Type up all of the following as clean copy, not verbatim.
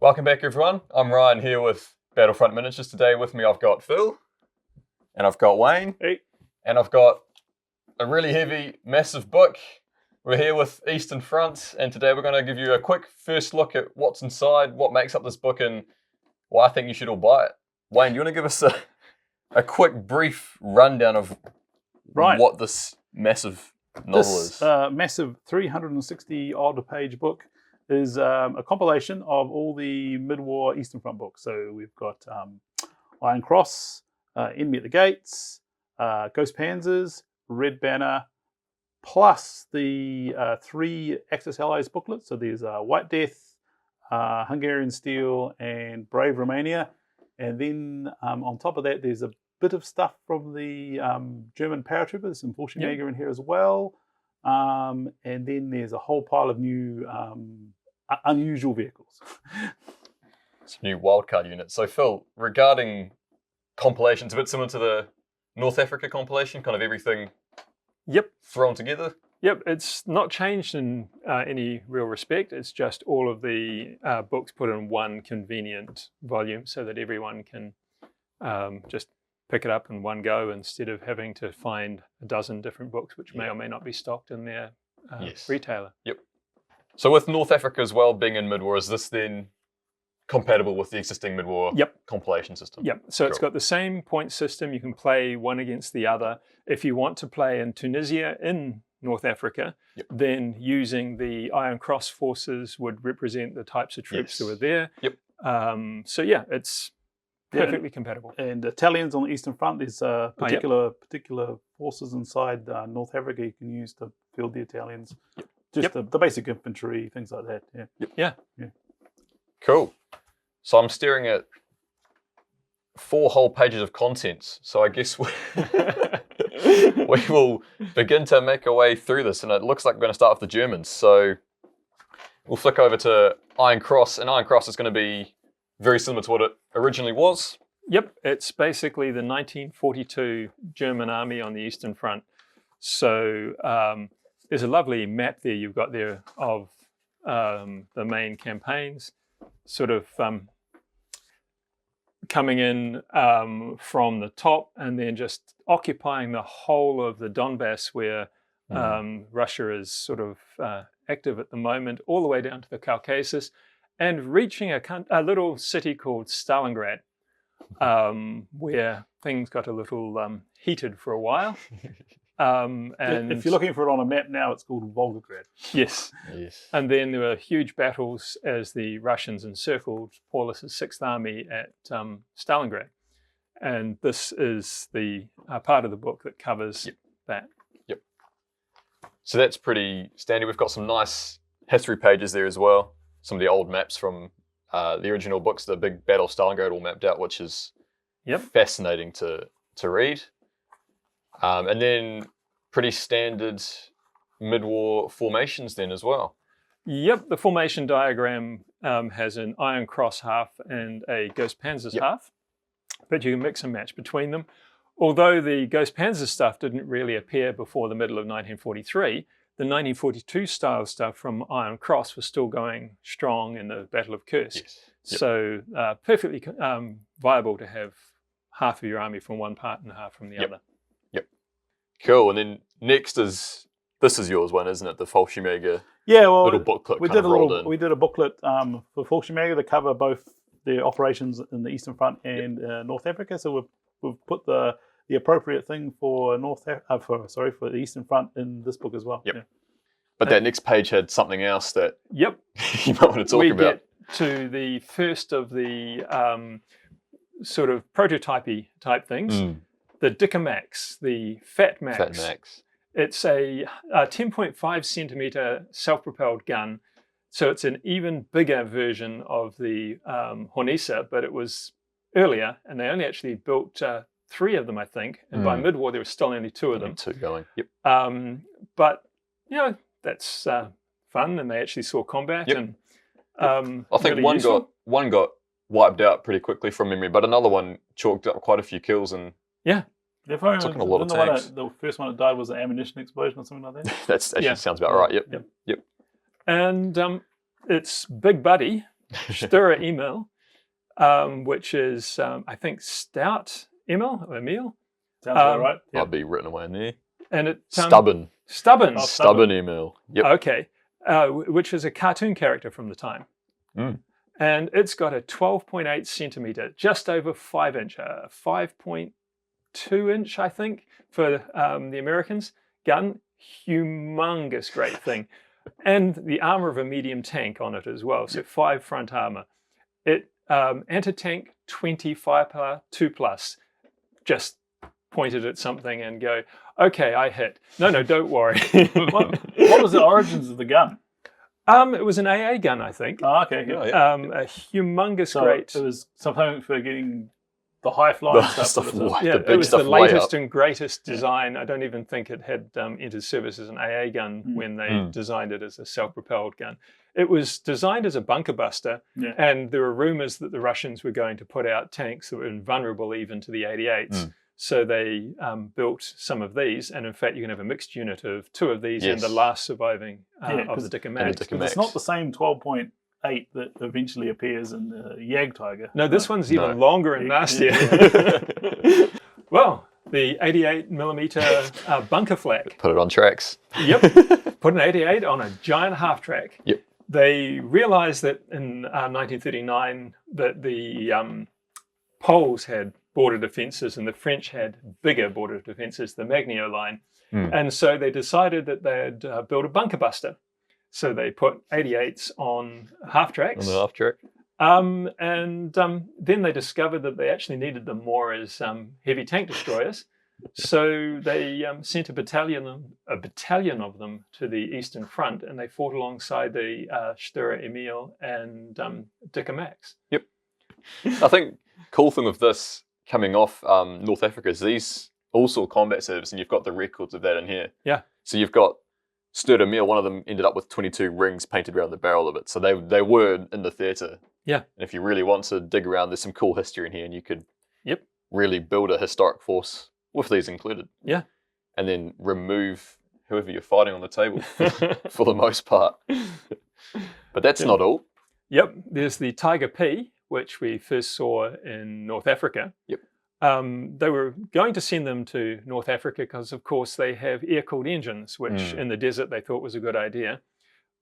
Welcome back, everyone. I'm Ryan here with Battlefront Miniatures. Today with me I've got Phil, and I've got Wayne, Hey. And I've got a really heavy, massive book. We're here with Eastern Front, and today we're going to give you a quick first look at what's inside, what makes up this book, and why I think you should all buy it. Wayne, do you want to give us a quick, brief rundown of what this massive novel is? This massive 360-odd page book is a compilation of all the mid-war Eastern Front books. So we've got Iron Cross, Enemy at the Gates, Ghost Panzers, Red Banner, plus the 3 Axis Allies booklets. So there's White Death, Hungarian Steel, and Brave Romania. And then on top of that, there's a bit of stuff from the German paratroopers, some Fallschirmjäger in here as well. And then there's a whole pile of new unusual vehicles. Some new wildcard units. So Phil, regarding compilations, a bit similar to the North Africa compilation, kind of everything thrown together? Yep, it's not changed in any real respect. It's just all of the books put in one convenient volume so that everyone can just pick it up in one go instead of having to find a dozen different books which may or may not be stocked in their retailer. Yep. So with North Africa as well being in mid-war, is this then compatible with the existing mid-war compilation system? Yep, so it's got the same point system. You can play one against the other. If you want to play in Tunisia in North Africa, then using the Iron Cross forces would represent the types of troops that were there. Yep. So yeah, it's perfectly compatible. And Italians on the Eastern Front, there's particular forces inside North Africa you can use to field the Italians. Just the basic infantry, things like that. Yeah. Cool. So I'm staring at 4 whole pages of contents. So I guess we will begin to make our way through this. And it looks like we're going to start with the Germans. So we'll flick over to Iron Cross. And Iron Cross is going to be very similar to what it originally was. Yep, it's basically the 1942 German army on the Eastern Front. So there's a lovely map there you've got there of the main campaigns, sort of coming in from the top and then just occupying the whole of the Donbass where Russia is sort of active at the moment, all the way down to the Caucasus, and reaching a little city called Stalingrad, where things got a little heated for a while. And if you're looking for it on a map now, it's called Volgograd. Yes. And then there were huge battles as the Russians encircled Paulus's 6th Army at Stalingrad. And this is the part of the book that covers that. Yep. So that's pretty standard. We've got some nice history pages there as well. Some of the old maps from the original books, the big Battle of Stalingrad all mapped out, which is fascinating to read. And then pretty standard mid-war formations then as well. Yep, the formation diagram has an Iron Cross half and a Ghost Panzers half, but you can mix and match between them. Although the Ghost Panzer stuff didn't really appear before the middle of 1943, the 1942 style stuff from Iron Cross was still going strong in the Battle of Kursk. So perfectly viable to have half of your army from one part and half from the other. Cool. And then next this is yours one, isn't it? The Fallschirmjäger little booklet we did a booklet for Fallschirmjäger to cover both the operations in the Eastern Front and North Africa. So we've put the appropriate thing for for the Eastern Front in this book as well. But that next page had something else that you might want to talk about. We get to the first of the sort of prototypey type things. The Dicamax, the Fat Max. It's a 10.5 centimeter self-propelled gun. So it's an even bigger version of the Hornissa, but it was earlier, and they only actually built 3 of them, I think. And by mid-war, there were still only 2 of them. 2 going. But that's fun, and they actually saw combat. And I think really one got wiped out pretty quickly from memory, but another one chalked up quite a few kills and took a lot of tanks. The first one that died was an ammunition explosion or something like that. That actually sounds about right. Yep. And it's Big Buddy Stura Emil, which is, I think, Stout Emil or Emil. Sounds about right. Might be written away in there. And it Stubborn. Stubborn. Oh, Stubborn email. Yep. Okay. Which is a cartoon character from the time. And it's got a 12.8 centimeter, just over 5 inch, 5.2 inch, I think, for the Americans, gun. Humongous, great thing. And the armor of a medium tank on it as well. So 5 front armor. It anti-tank 20 firepower 2+. Just pointed at something and go, okay, I hit. No, don't worry. What was the origins of the gun? It was an AA gun, I think. Oh, okay. Yeah. A humongous, So great. it was something for getting the high flying stuff. It was the latest and greatest design. I don't even think it had entered service as an AA gun when they designed it as a self-propelled gun. It was designed as a bunker buster, and there were rumors that the Russians were going to put out tanks that were invulnerable even to the 88s. So they built some of these, and in fact, you can have a mixed unit of 2 of these and the last surviving of the Dicker Max. It's not the same 12.8 that eventually appears in the Jag Tiger. No, this one's even longer and nastier. Well, the 88mm bunker flak. Put it on tracks. Yep. Put an 88 on a giant half track. Yep. They realized that in 1939 that the Poles had border defences and the French had bigger border defences, the Magnio line. And so they decided that they'd build a bunker buster. So they put 88s on half tracks. On the half track. And then they discovered that they actually needed them more as heavy tank destroyers. So they sent a battalion of them to the Eastern Front, and they fought alongside the Stura Emil and Dicker Max. Yep. I think cool thing with this coming off North Africa is these also combat service, and you've got the records of that in here. Yeah. So you've got Stura Emil, one of them ended up with 22 rings painted around the barrel of it. So they were in the theatre. Yeah. And if you really want to dig around, there's some cool history in here, and you could really build a historic force with these included. Yeah. And then remove whoever you're fighting on the table for the most part. But that's not all. Yep. There's the Tiger P, which we first saw in North Africa. Yep. They were going to send them to North Africa because, of course, they have air-cooled engines, which in the desert they thought was a good idea.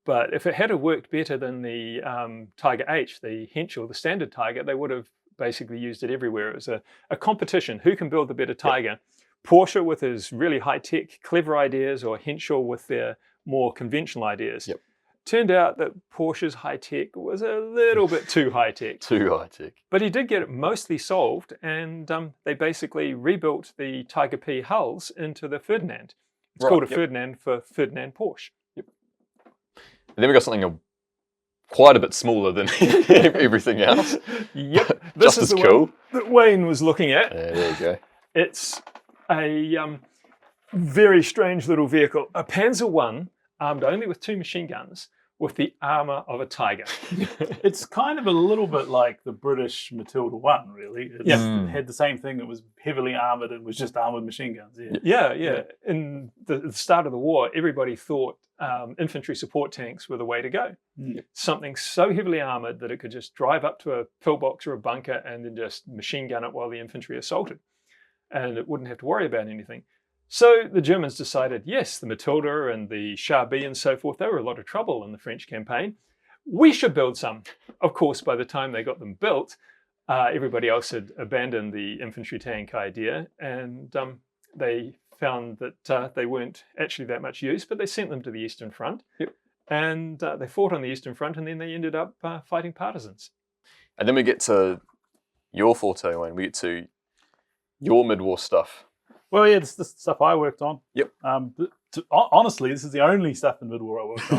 But if it had worked better than the Tiger H, the Henschel, the standard Tiger, they would have basically used it everywhere. It was a competition. Who can build the better Tiger? Yep. Porsche with his really high-tech, clever ideas, or Henschel with their more conventional ideas. Yep. Turned out that Porsche's high-tech was a little bit too high-tech. Too high-tech. But he did get it mostly solved, and they basically rebuilt the Tiger P hulls into the Ferdinand. It's called a Ferdinand for Ferdinand Porsche. Yep. And then we got something quite a bit smaller than everything else. Yep. This is the cool one that Wayne was looking at. There you go. It's a very strange little vehicle. A Panzer I, armed only with 2 machine guns, with the armour of a Tiger. It's kind of a little bit like the British Matilda I, really. It had the same thing. It was heavily armoured and was just armoured machine guns. Yeah. In the start of the war, everybody thought infantry support tanks were the way to go. Something so heavily armoured that it could just drive up to a pillbox or a bunker and then just machine gun it while the infantry assaulted. And it wouldn't have to worry about anything. So the Germans decided, yes, the Matilda and the Char B and so forth, they were a lot of trouble in the French campaign. We should build some. Of course, by the time they got them built, everybody else had abandoned the infantry tank idea, and they found that they weren't actually that much use, but they sent them to the Eastern Front. Yep. And they fought on the Eastern Front, and then they ended up fighting partisans. And then we get to your forte, Wayne. We get to your mid-war stuff. Well, yeah, this is the stuff I worked on. Yep. Honestly, this is the only stuff in mid-war I worked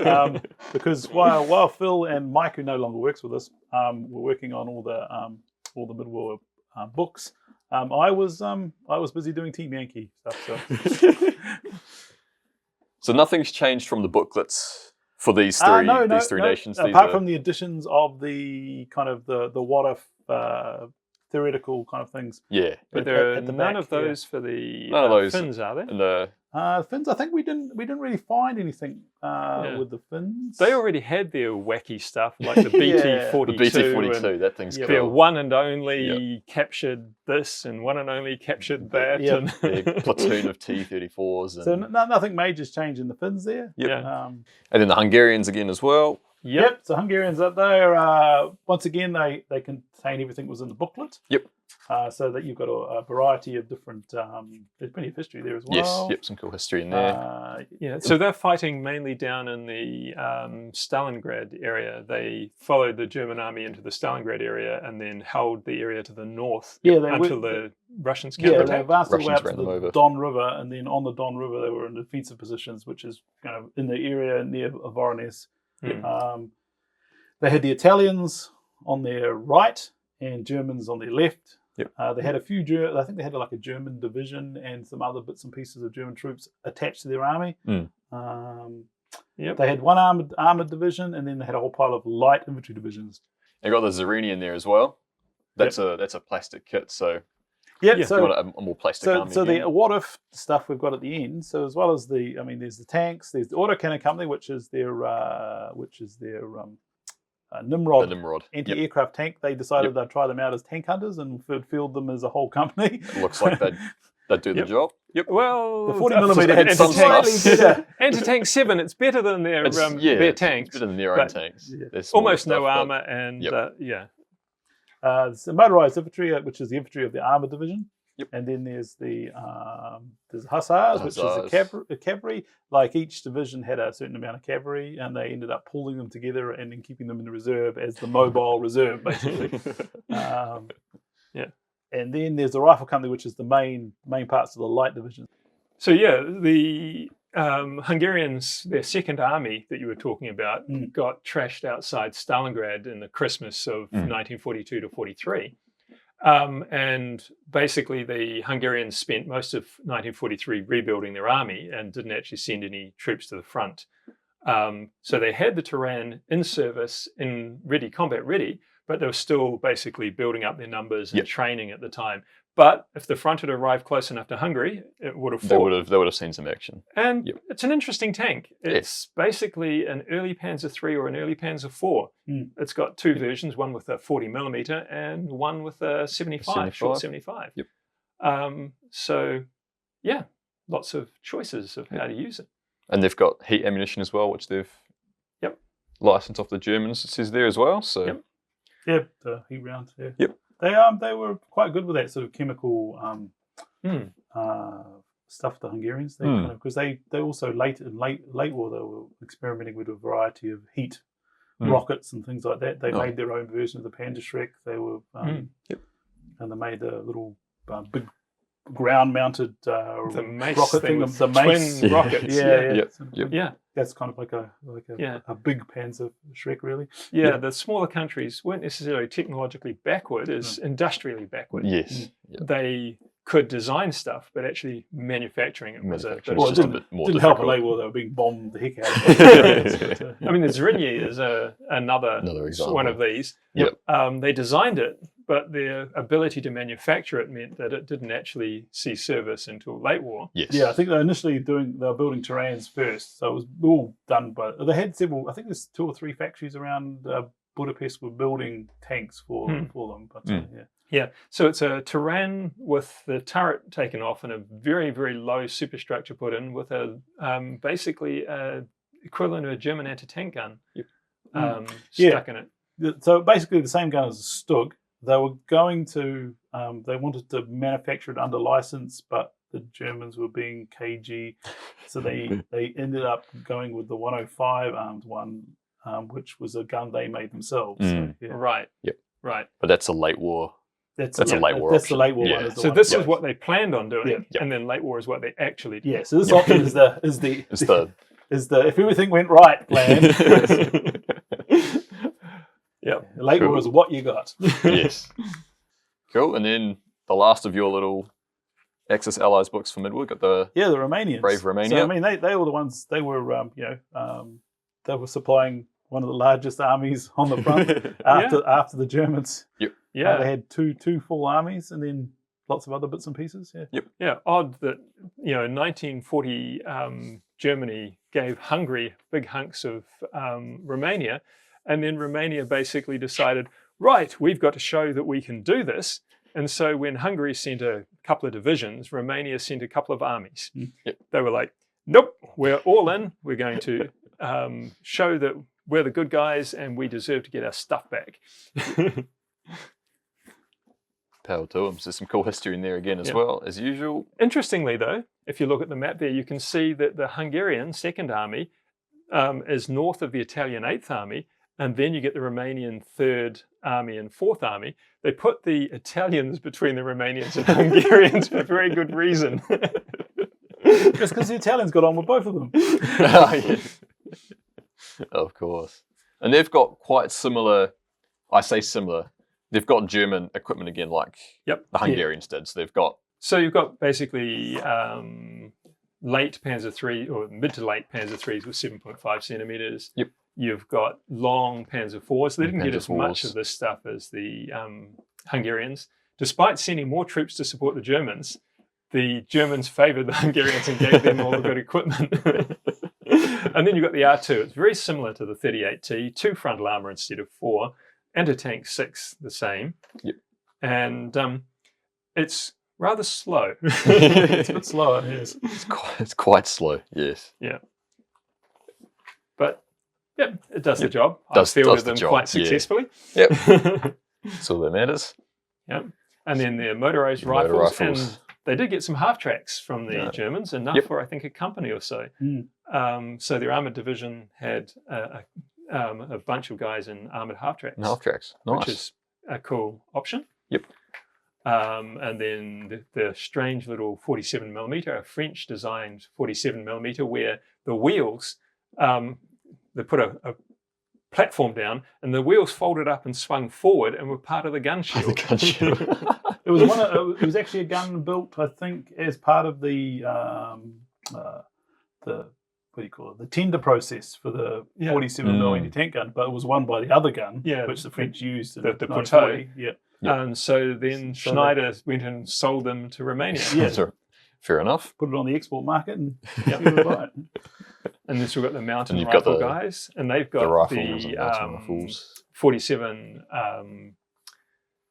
on. Because while Phil and Mike, who no longer works with us, were working on all the mid-war books, I was busy doing Team Yankee stuff. So, so nothing's changed from the booklets for these three nations. Apart from the additions of the kind of the what if. Theoretical kind of things. Yeah. But there are none of those for the Finns, are there? And Finns, I think we didn't really find anything with the Finns. They already had their wacky stuff like the BT-42. The BT-42, that thing's Their cool. one and only captured this and one and only captured that. Yep. And Their platoon of T-34s. And, So nothing major's changed in the Finns there. Yep. Yeah. And then the Hungarians again as well. Yep. So Hungarians up there, once again, they contain everything that was in the booklet. Yep. So that you've got a variety of different. There's plenty of history there as well. Yes. Yep. Some cool history in there. So they're fighting mainly down in the Stalingrad area. They followed the German army into the Stalingrad area and then held the area to the north until the Russians they counterattacked. advanced all the way up to ran them the over. Don River, and then on the Don River they were in defensive positions, which is kind of in the area near Voronezh. They had the Italians on their right and Germans on their left. Yep. They had a few. I think they had like a German division and some other bits and pieces of German troops attached to their army. They had one armored division, and then they had a whole pile of light infantry divisions. They got the Zarenian there as well. That's a plastic kit, so So you want a more plastic army. So again. the what if stuff we've got at the end. So as well as there's the tanks. There's the autocannon company, which is their Nimrod, the Nimrod anti-aircraft tank. They decided they'd try them out as tank hunters and field them as a whole company. It looks like they'd do the job. Yep. Well, The 40mm had some slightly better. Anti-tank 7, it's better than their tanks. It's better than their own tanks. There's almost no armor and It's the motorized infantry, which is the infantry of the armored division. Yep. And then there's the hussars, which is a cavalry. Like each division had a certain amount of cavalry, and they ended up pulling them together and then keeping them in the reserve as the mobile reserve, basically. And then there's the rifle company, which is the main parts of the light division. So the Hungarians, their second army that you were talking about, got trashed outside Stalingrad in the Christmas of 1942 to 43. And basically the Hungarians spent most of 1943 rebuilding their army and didn't actually send any troops to the front. So they had the Turan in service, combat ready, but they were still basically building up their numbers and training at the time. But if the front had arrived close enough to Hungary, it would have fought. They would have seen some action. And it's an interesting tank. It's basically an early Panzer III or an early Panzer IV. It's got two versions, one with a 40mm and one with a 75, short 75. Yep. Lots of choices of how to use it. And they've got heat ammunition as well, which they've licensed off the Germans, it says there as well. So the heat rounds. Yep. They were quite good with that sort of chemical stuff. The Hungarians, because they also late war they were experimenting with a variety of heat rockets and things like that. They made their own version of the Panzerschreck. They were and they made the little big ground-mounted rocket thing, the mace twin rockets. That's kind of like a big Panzerschreck, really. The smaller countries weren't necessarily technologically backward, as industrially backward. Yes. They could design stuff, but actually manufacturing it was a bit more didn't difficult. help a lot. They were being bombed the heck out of it. I mean, the Zrinyi is another example. One of these. They designed it, but their ability to manufacture it meant that it didn't actually see service until late war. Yes. Yeah, I think they were building Turans first, so it was all done by. They had several. I think there's 2 or 3 factories around Budapest were building tanks for them. But So it's a Turan with the turret taken off and a very, very low superstructure put in with a basically equivalent of a German anti-tank gun stuck in it. So basically the same gun as a Stug. They were going to, they wanted to manufacture it under license, but the Germans were being cagey. So they ended up going with the 105 armed one, which was a gun they made themselves. So, Right. Yep. Right. But that's a late war. That's a late war. That's the option. late war one. So this is what they planned on doing, and then late war is what they actually did. Yeah. So this option is the if everything went right plan. Late war is what you got. Yes. Cool. And then the last of your little Axis Allies books for Midward got the Romanians. Brave Romania. So I mean, they were the ones. They were they were supplying one of the largest armies on the front after the Germans. Yep. Yeah. They had two full armies, and then lots of other bits and pieces. Yeah. Yeah, odd that, in 1940, Germany gave Hungary big hunks of Romania, and then Romania basically decided, right, we've got to show that we can do this. And so when Hungary sent a couple of divisions, Romania sent a couple of armies. Yep. They were like, nope, we're all in. We're going to show that we're the good guys and we deserve to get our stuff back. Power to them. So there's some cool history in there again as well, as usual. Interestingly, though, if you look at the map there, you can see that the Hungarian Second Army is north of the Italian Eighth Army, and then you get the Romanian Third Army and Fourth Army. They put the Italians between the Romanians and Hungarians for a very good reason. Just because the Italians got on with both of them. Of course. And they've got quite similar, I say similar, they've got German equipment again, like the Hungarians did. So they've got... So you've got basically late Panzer III, or mid to late Panzer IIIs with 7.5 centimeters. Yep. You've got long Panzer IVs. So they didn't get Panzer as much IVs. of this stuff as the Hungarians. Despite sending more troops to support the Germans favoured the Hungarians and gave them all the good equipment. And then you've got the R2. It's very similar to the 38T, 2 frontal armour instead of 4, anti-tank 6 the same. Yep. And it's rather slow. It's a bit slower, yes. It's quite slow, yes. Yeah. But, yeah, it does the job. Does I fielded the them job, quite successfully. Yep. That's all that matters. Yep. And then the motorised Motor rifles. rifles. And they did get some half-tracks from the Germans, enough for, I think, a company or so. So their armoured division had a bunch of guys in armoured half-tracks. Half-tracks, nice. Which is a cool option. Yep. And then the strange little 47mm, a French-designed 47mm, where the wheels, they put a platform down, and the wheels folded up and swung forward and were part of the gun shield. The gun shield. It was actually a gun built, I think, as part of the what do you call it? The tender process for the 47mm tank gun, but it was won by the other gun, which the French used in the 1940. Poteau. And so then Schneider went and sold them to Romania. Yeah. Fair enough. Put it on the export market and people buy it. And then we've got the mountain you've rifle got guys, and they've got the rifles and mountain rifles. 47,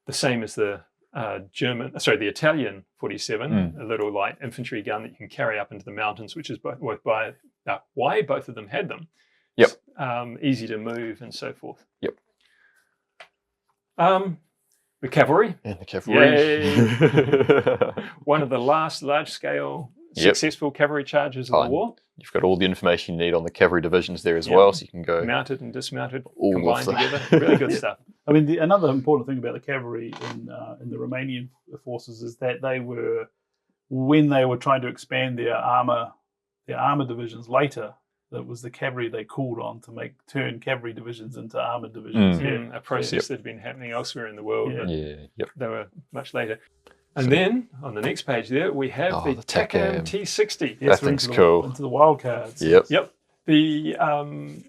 the same as the the Italian 47, a little light infantry gun that you can carry up into the mountains, which is why both of them had them. Yep. Easy to move and so forth. Yep. The cavalry. And the cavalry. Yay. One of the last large-scale successful cavalry charges of the war. You've got all the information you need on the cavalry divisions there as well, so you can go... Mounted and dismounted, all combined together. Really good stuff. I mean, another important thing about the cavalry in the Romanian forces is that they were, when they were trying to expand their armour divisions later, that was the cavalry they called on to turn cavalry divisions into armoured divisions. A process that had been happening elsewhere in the world, but they were much later. And then, on the next page there, we have the TACAM T60. That thing's cool. Into the wild cards. Yep. The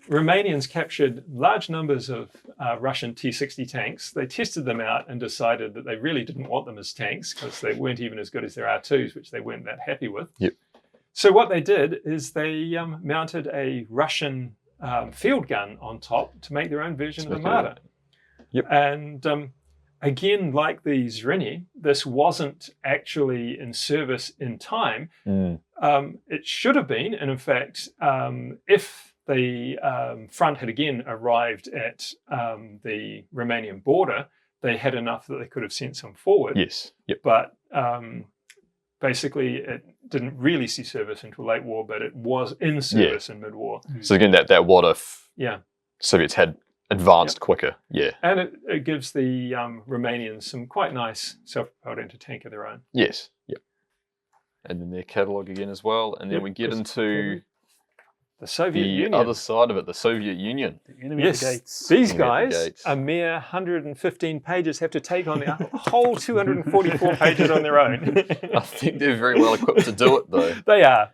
Romanians captured large numbers of Russian T60 tanks. They tested them out and decided that they really didn't want them as tanks because they weren't even as good as their R2s, which they weren't that happy with. Yep. So what they did is they mounted a Russian field gun on top to make their own version of the Marder. Yep. And again, like the Zreni, this wasn't actually in service in time. It should have been, and in fact, if the front had again arrived at the Romanian border, they had enough that they could have sent some forward. Yes. Yep. But basically, it didn't really see service until late war, but it was in service in mid-war. So again, that what if Yeah. Soviets had advanced quicker? Yeah. And it gives the Romanians some quite nice self-propelled anti-tank of their own. Yes. Yep. And then their catalogue again as well. And then we get into the Soviet Union. The other side of it, the Soviet Union. The enemy at the gates. These guys, a mere 115 pages, have to take on the whole 244 pages on their own. I think they're very well equipped to do it, though. They are.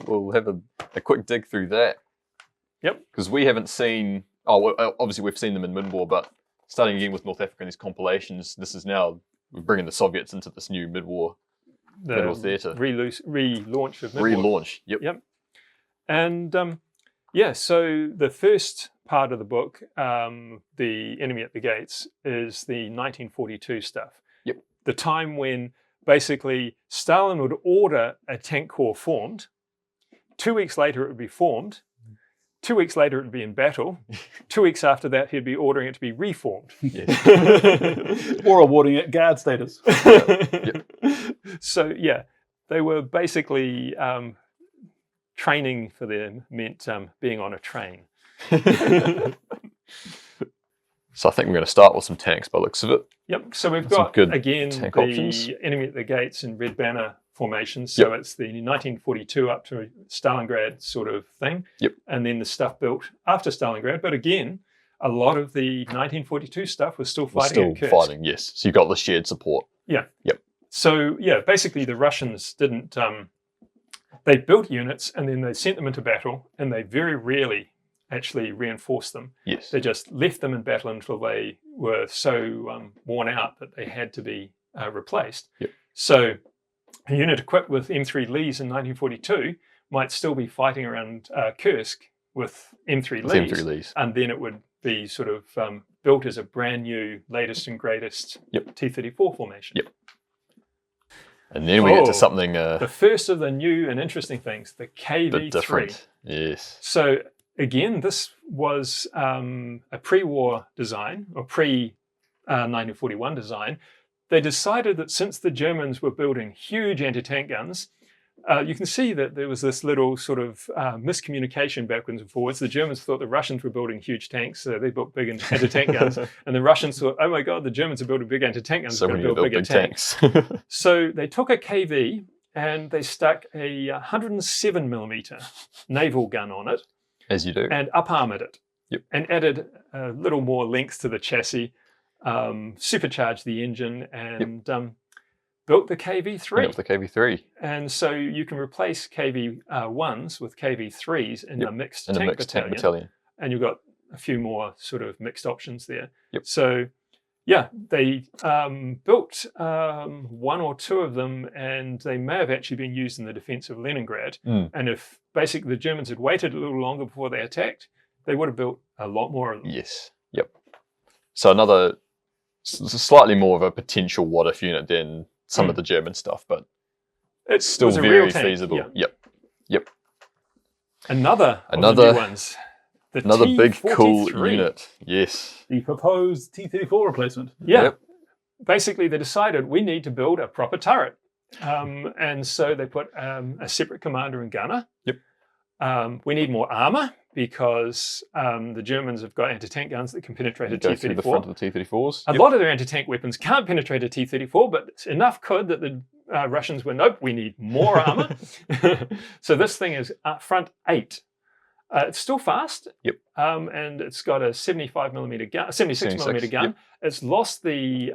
We'll have a quick dig through that. Yep. Because we haven't seen... Oh, well, obviously we've seen them in mid-war, but starting again with North Africa and these compilations, this is now we're bringing the Soviets into this new mid-war theatre. Relaunch of mid-war. Relaunch, yep. Yep. And so the first part of the book, The Enemy at the Gates, is the 1942 stuff. Yep. The time when basically Stalin would order a tank corps formed. 2 weeks later, it would be formed. 2 weeks later, it would be in battle. 2 weeks after that, he'd be ordering it to be reformed. Or awarding it guard status. Yep. So, yeah, they were basically training for them meant being on a train. So I think we're going to start with some tanks by the looks of it. Yep. So we've Some got, good again, tank the options. Enemy at the Gates and Red Banner formations. So it's the 1942 up to Stalingrad sort of thing. Yep. And then the stuff built after Stalingrad. But again, a lot of the 1942 stuff was still fighting at Kursk. Yes. So you've got the shared support. Yeah. Yep. So, yeah, basically the Russians didn't... they built units and then they sent them into battle, and they very rarely actually reinforced them. Yes. They just left them in battle until they were so worn out that they had to be replaced. Yep. So a unit equipped with M3 Lees in 1942 might still be fighting around Kursk with M3 Lees, M3 Lees. and then it would be sort of built as a brand new, latest and greatest T-34 formation. Yep. And then we get to something... the first of the new and interesting things, the KV-3. different. Yes. So again, this was a pre-war design, or pre-1941 design. They decided that since the Germans were building huge anti-tank guns, you can see that there was this little sort of miscommunication backwards and forwards. The Germans thought the Russians were building huge tanks, so they built big anti-tank guns. And the Russians thought, oh my God, the Germans are building big anti-tank guns, So we're we going to build bigger big tanks. tanks. So they took a KV and they stuck a 107mm naval gun on it. As you do. And up-armored it. Yep. And added a little more length to the chassis, supercharged the engine, and built the KV-3. Yep, the KV-3. And so you can replace KV-1s with KV-3s in a mixed tank battalion. And you've got a few more sort of mixed options there. Yep. So, yeah, they built one or two of them, and they may have actually been used in the defense of Leningrad. And if basically the Germans had waited a little longer before they attacked, they would have built a lot more of them. Yes. Yep. So another slightly more of a potential what-if unit than some of the German stuff, but it's still very feasible. Yeah. Yep. Another of the new ones. Another big cool T-43. unit. Yes. The proposed T-34 replacement. Yeah. Yep. Basically, they decided we need to build a proper turret. And so they put a separate commander and gunner. Yep. We need more armor because the Germans have got anti-tank guns that can penetrate a Go T-34. through the front of the T-34s. A lot of their anti-tank weapons can't penetrate a T-34, but enough could that the Russians were, nope, we need more armor. So this thing is front 8. It's still fast. Yep. And it's got a 76mm gun. Yep. It's lost the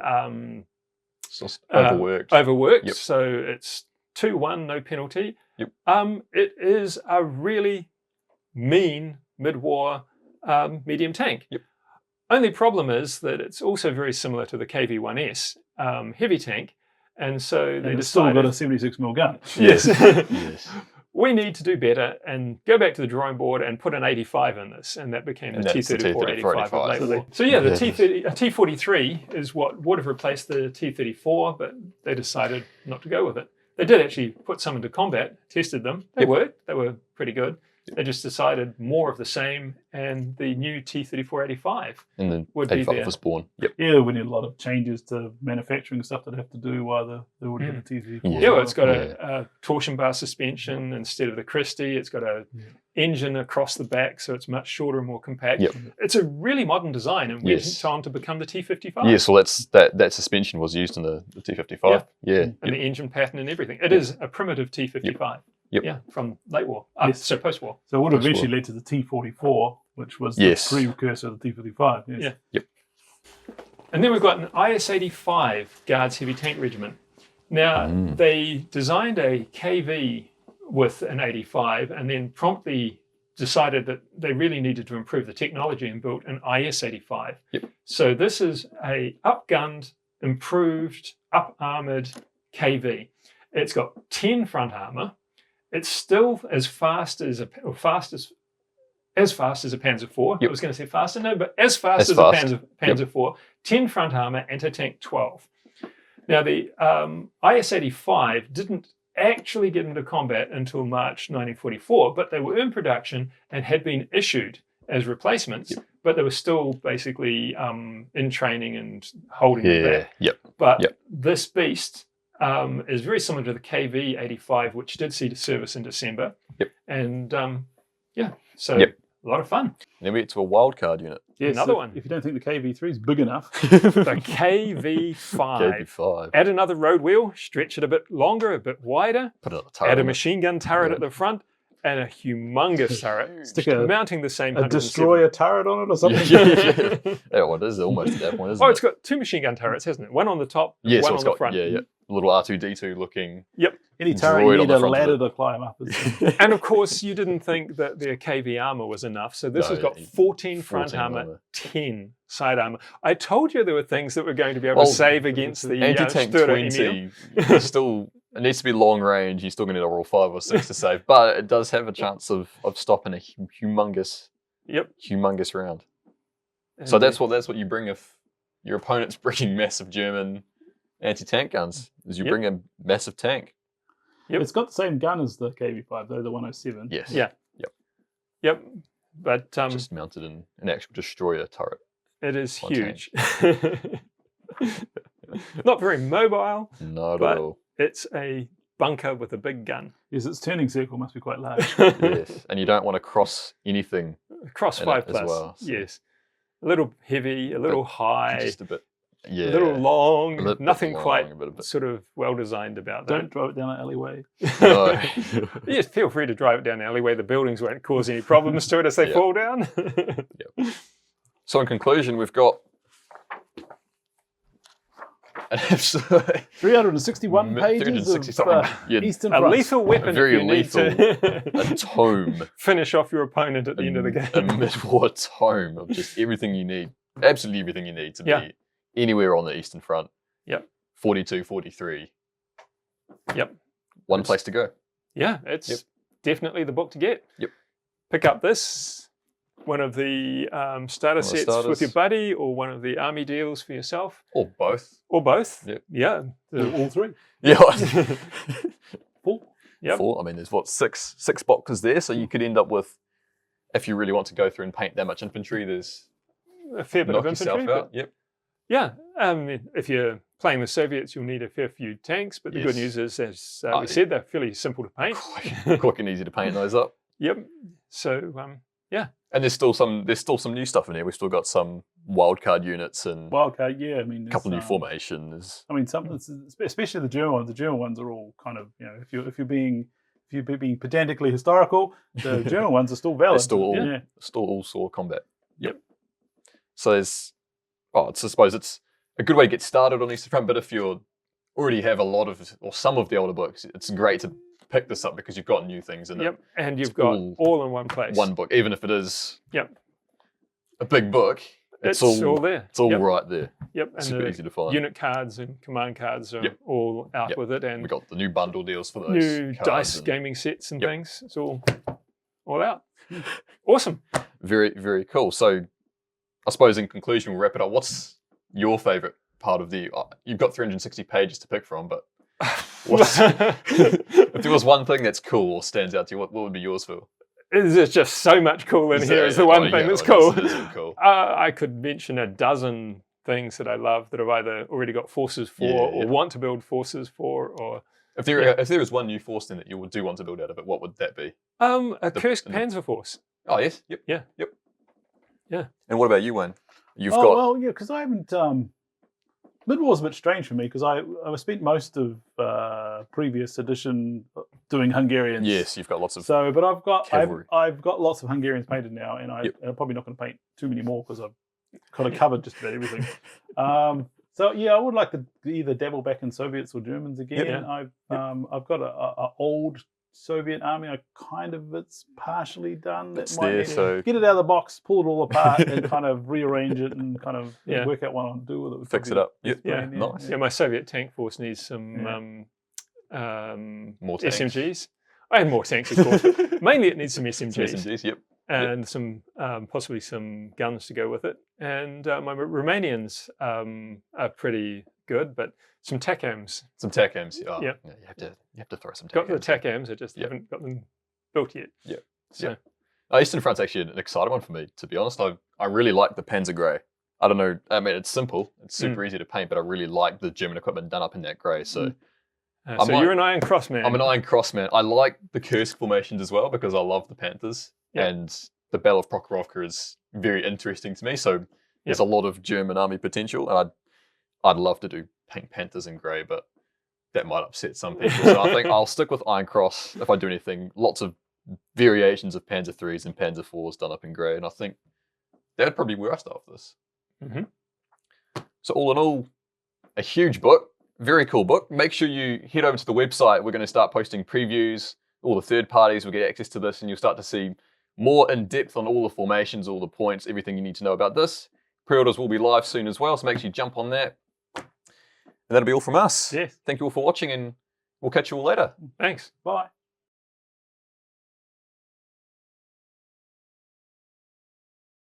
Overworked. overworked. Yep. So it's 2-1, no penalty. Yep. It is a really mean mid-war medium tank. Yep. Only problem is that it's also very similar to the KV-1S heavy tank, and so they It's still decided got a 76mm gun. Yes. Yes. we need to do better and go back to the drawing board and put an 85 in this, and that became the T-34-85 of late war. So yeah, the T-43 is what would have replaced the T-34, but they decided not to go with it. They did actually put some into combat, tested them. They worked. They were pretty good. They just decided more of the same, and the new T-34-85 And then would be 85 there. was born. Yep. Yeah, we need a lot of changes to manufacturing stuff that have to do while they already have the T-34. Yeah, well, it's got a torsion bar suspension instead of the Christie. It's got a engine across the back, so it's much shorter and more compact. Yep. It's a really modern design, and went on to become the T-55. Yes, well, that suspension was used in the T-55. Yeah. And the engine pattern and everything. It is a primitive T-55. Yep. Yeah, from late war. So post-war. So it would have eventually led to the T-44, which was the precursor of the T-55. Yes. Yeah. Yep. And then we've got an IS-85 Guards Heavy Tank Regiment. Now, they designed a KV with an 85 and then promptly decided that they really needed to improve the technology and built an IS-85. Yep. So this is a upgunned, improved, up-armored KV. It's got 10 front armor. It's still as fast as a Panzer IV. I was going to say faster, no, but as fast as a Panzer IV. 10 front armor, anti-tank 12. Now, the IS-85 didn't actually get into combat until March 1944, but they were in production and had been issued as replacements, but they were still basically in training and holding them back. But this beast is very similar to the KV-85, which did see the service in December. And so a lot of fun. Then we get to a wildcard unit. Yes, Another one. If you don't think the KV-3 is big enough. The KV-5. KV-5. Add another road wheel, stretch it a bit longer, a bit wider. Put a turret Add a machine gun turret at the front and a humongous turret. Stick mounting the same a destroyer turret on it or something. Well, it is almost at that point, isn't Oh, it? it's got 2 machine gun turrets, hasn't it? One on the top, Yeah, one so on it's the got, front. little R2-D2 looking. Any turret, droid you on need the a front of ladder it. to climb up. And of course, you didn't think that their KV armor was enough. So this has got 14 front 14 armor, 10 side armor. I told you there were things that were going to be able to save against the anti-tank Sturda 20 is still, it needs to be long range. You're still going to need a roll 5 or 6 to save, but it does have a chance of stopping a humongous round. So that's what you bring if your opponent's bringing massive German anti-tank guns, is you bring a massive tank. It's got the same gun as the KV-5, though, the 107. Yes. Yep. But just mounted in an actual destroyer turret. it is huge. Not very mobile. Not at all. It's a bunker with a big gun. Yes, its turning circle must be quite large. Yes, and you don't want to cross anything. Cross in 5 it as plus. well, so. Yes. A little heavy, a little high, Just a bit. a little long, bit nothing long, quite a bit. sort of well designed about that. Don't drive it down an alleyway. No. Yes, feel free to drive it down the alleyway. The buildings won't cause any problems to it as they fall down. So in conclusion, we've got an absolute 361 pages of Eastern A Front. lethal weapon. A very if you need lethal- to a tome, finish off your opponent at the end of the game. a mid-war tome of just everything you need, absolutely everything you need to be anywhere on the Eastern Front. 42, 43. One place to go. Yeah, it's definitely the book to get. Pick up this, one of the starter sets with your buddy, or one of the army deals for yourself. Or both. Or both. All 3. Yeah. Four. Four. I mean, there's six boxes there, so you could end up with, if you really want to go through and paint that much infantry, there's a fair bit of infantry. Out. Yeah, if you're playing the Soviets, you'll need a fair few tanks, but the good news is, as we said, they're fairly simple to paint. Quick and easy to paint those up. So, And there's still some new stuff in here. We've still got some wildcard units and Wildcard, I mean, a couple new formations. I mean, especially the German ones. The German ones are all kind of, if you're being pedantically historical, the German ones are still valid. They're still all saw combat. So there's, I suppose it's a good way to get started on Eastern Front. But if you already have a lot of or some of the older books, it's great to pick this up because you've got new things in it. And you've got all in one place. One book, even if it is a big book, it's all there. It's all right there. And super easy to find. Unit cards and command cards are all out with it, and we got the new bundle deals for those new dice gaming sets and things. It's all out. Awesome. Very, very cool. So, I suppose in conclusion, we'll wrap it up. What's your favourite part of the? You've got 360 pages to pick from, but if there was one thing that's cool or stands out to you, what would be yours, Phil? There's just so much cool in here. Is the one thing that's cool. It is cool. I could mention a dozen things that I love that I've either already got forces for or want to build forces for. Or if there is one new force then that you do want to build out of it, what would that be? A Kursk Panzer force. Oh yes, yep. Yeah. And what about you, Wayne? You've got. Well, because I haven't. Mid-War's a bit strange for me because I spent most of previous edition doing Hungarians. Yes, you've got lots of. So, but I've got cavalry. I've got lots of Hungarians painted now, and I'm probably not going to paint too many more because I've kind of covered just about everything. So I would like to either dabble back in Soviets or Germans again. I've got a old Soviet army are it's partially done. It's It might there, need to so get it out of the box, pull it all apart, and kind of rearrange it and kind of Yeah. work out what to do with it. Would fix it probably up. Yep. be the Yeah. idea. Nice. Yeah, my Soviet tank force needs some More tanks. SMGs. I had more tanks, of course. But mainly, it needs some SMGs. Some SMGs, yep. And some possibly some guns to go with it. And my Romanians are pretty good, but some TACAMs. Some TACAMs. Oh, Yep. yeah, you have to throw some TACAMs. Got the TACAMs, I just Yep. haven't got them built yet. Yep. So Yep. Eastern Front's actually an exciting one for me, to be honest. I really like the Panzer Grey. I don't know. I mean, it's simple. It's super easy to paint, but I really like the German equipment done up in that grey. So, so you're an Iron Cross man. I'm an Iron Cross man. I like the Kursk formations as well because I love the Panthers. Yep. And the Battle of Prokhorovka is very interesting to me. So there's a lot of German army potential. And I'd love to do paint Panthers in grey, but that might upset some people. So I think I'll stick with Iron Cross if I do anything. Lots of variations of Panzer IIIs and Panzer IVs done up in grey. And I think that'd probably be where I start with this. So all in all, a huge book. Very cool book. Make sure you head over to the website. We're going to start posting previews. All the third parties will get access to this, and you'll start to see more in depth on all the formations, all the points, everything you need to know about this. Pre-orders will be live soon as well, so make sure you jump on that. And that'll be all from us. Yes. Thank you all for watching, and we'll catch you all later. Thanks. Bye.